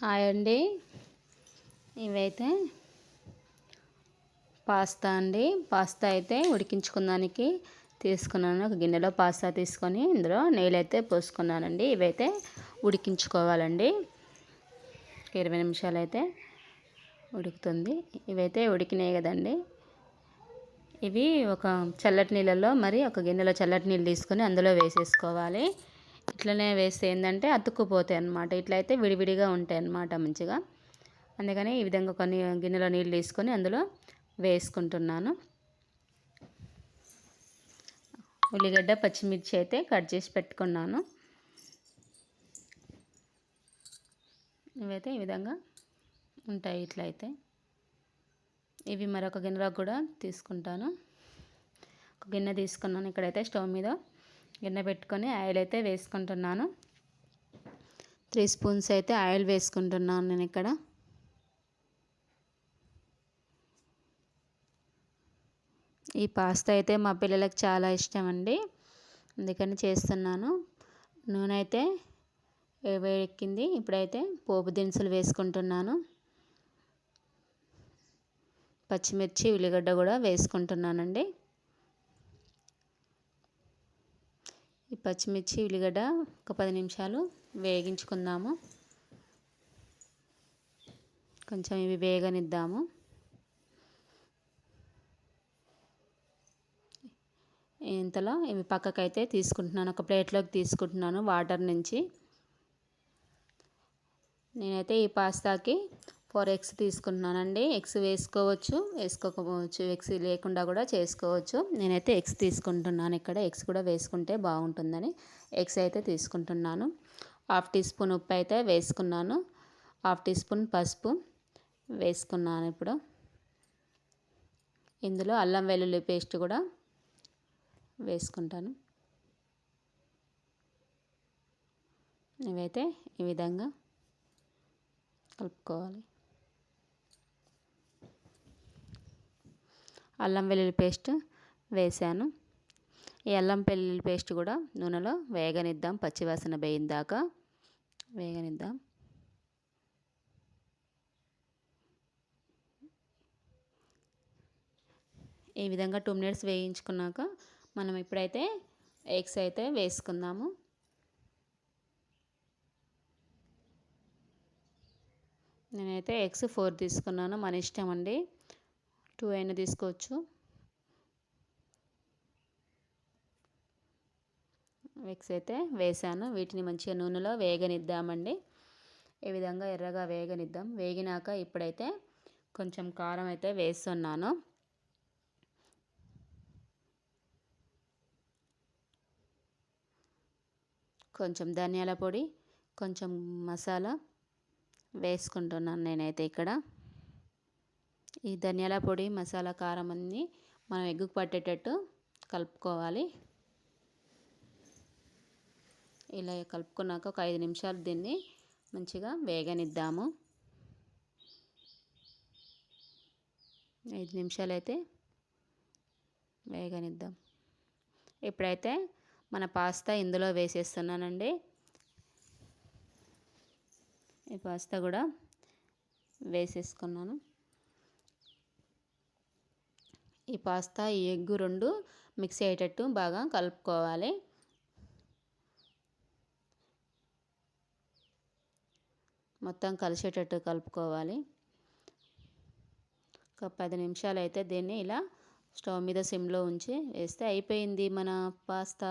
Hi అండి. ఇవైతే pasta అండి. పాస్తా అయితే ఉడికించుకున్నానికి తీసుకున్నాను. ఒక గిన్నెలో పాస్తా తీసుకొని ఇందులో నీళ్ళైతే పోసుకున్నానండి. ఇవైతే ఉడికించుకోవాలండి. 20 నిమిషాలు అయితే ఉడుకుతుంది. ఇవైతే ఉడికినాయి కదండి. ఇవి ఒక చల్లటి నీళ్ళలో మరి ఒక గిన్నెలో చల్లటి నీళ్ళు తీసుకొని అందులో వేసేసుకోవాలి. ఇట్లనే వేస్తే ఏంటంటే అతుక్కుపోతాయి అన్నమాట. ఇట్లయితే విడివిడిగా ఉంటాయి అన్నమాట మంచిగా. అందుకని ఈ విధంగా కొన్ని గిన్నెలో నీళ్ళు తీసుకొని అందులో వేసుకుంటున్నాను. ఉల్లిగడ్డ పచ్చిమిర్చి అయితే కట్ చేసి పెట్టుకున్నాను. ఇవైతే ఈ విధంగా ఉంటాయి. ఇట్లయితే ఇవి మరొక గిన్నెలో కూడా తీసుకుంటాను. ఒక గిన్నె తీసుకున్నాను. ఇక్కడైతే స్టవ్ మీద గిన్నె పెట్టుకొని ఆయిల్ అయితే వేసుకుంటున్నాను. 3 స్పూన్స్ అయితే ఆయిల్ వేసుకుంటున్నాను నేను ఇక్కడ. ఈ పాస్తా అయితే మా పిల్లలకు చాలా ఇష్టం అండి. అందుకని చేస్తున్నాను. నూనె అయితే వేడెక్కింది. ఇప్పుడైతే పోపు దినుసులు వేసుకుంటున్నాను. పచ్చిమిర్చి ఉల్లిగడ్డ కూడా వేసుకుంటున్నానండి. ఈ పచ్చిమిర్చి ఉల్లిగడ్డ ఒక 10 నిమిషాలు వేగించుకుందాము. కొంచెం ఇవి వేగనిద్దాము. ఇంతలో ఇవి పక్కకైతే తీసుకుంటున్నాను. ఒక ప్లేట్లోకి తీసుకుంటున్నాను వాటర్ నుంచి. నేనైతే ఈ పాస్తాకి 4 ఎగ్స్ తీసుకుంటున్నానండి. ఎగ్స్ వేసుకోవచ్చు, వేసుకోకపోవచ్చు. ఎగ్స్ లేకుండా కూడా చేసుకోవచ్చు. నేనైతే ఎగ్స్ తీసుకుంటున్నాను. ఇక్కడ ఎగ్స్ కూడా వేసుకుంటే బాగుంటుందని ఎగ్స్ అయితే తీసుకుంటున్నాను. 1/2 టీ స్పూన్ ఉప్పు అయితే వేసుకున్నాను. 1/2 టీ స్పూన్ పసుపు వేసుకున్నాను. ఇప్పుడు ఇందులో అల్లం వెల్లుల్లి పేస్ట్ కూడా వేసుకుంటాను. ఇవైతే ఈ విధంగా కలుపుకోవాలి. అల్లం వెల్లుల్లి పేస్ట్ వేసాను. ఈ అల్లం వెల్లుల్లి పేస్ట్ కూడా నూనెలో వేగనిద్దాం. పచ్చివాసన పోయిన దాకా వేగనిద్దాం. ఈ విధంగా 2 మినిట్స్ వేయించుకున్నాక మనం ఇప్పుడైతే ఎగ్స్ అయితే వేసుకుందాము. నేనైతే ఎగ్స్ 4 తీసుకున్నాను. మన ఇష్టం అండి. 2 అయినా తీసుకోవచ్చు. ఎగ్స్ అయితే వేసాను. వీటిని మంచిగా నూనెలో వేగనిద్దామండి. ఈ విధంగా ఎర్రగా వేగనిద్దాం. వేగినాక ఇప్పుడైతే కొంచెం కారం అయితే వేస్తున్నాను. కొంచెం ధనియాల పొడి, కొంచెం మసాలా వేసుకుంటున్నాను నేనైతే ఇక్కడ. ఈ ధనియాల పొడి, మసాలా, కారం అన్నీ మనం ఎగ్గుకు పట్టేటట్టు కలుపుకోవాలి. ఇలా కలుపుకున్నాక ఒక 5 నిమిషాలు దీన్ని మంచిగా వేగనిద్దాము. 5 నిమిషాలు అయితే వేగనిద్దాం. ఇప్పుడైతే మన పాస్తా ఇందులో వేసేస్తున్నానండి. ఈ పాస్తా కూడా వేసేసుకున్నాను. ఈ పాస్తా ఈ ఎగ్గు 2 మిక్స్ అయ్యేటట్టు బాగా కలుపుకోవాలి. మొత్తం కలిసేటట్టు కలుపుకోవాలి. ఒక 10 నిమిషాలు అయితే దీన్ని ఇలా స్టవ్ మీద సిమ్లో ఉంచి వేస్తే అయిపోయింది మన పాస్తా.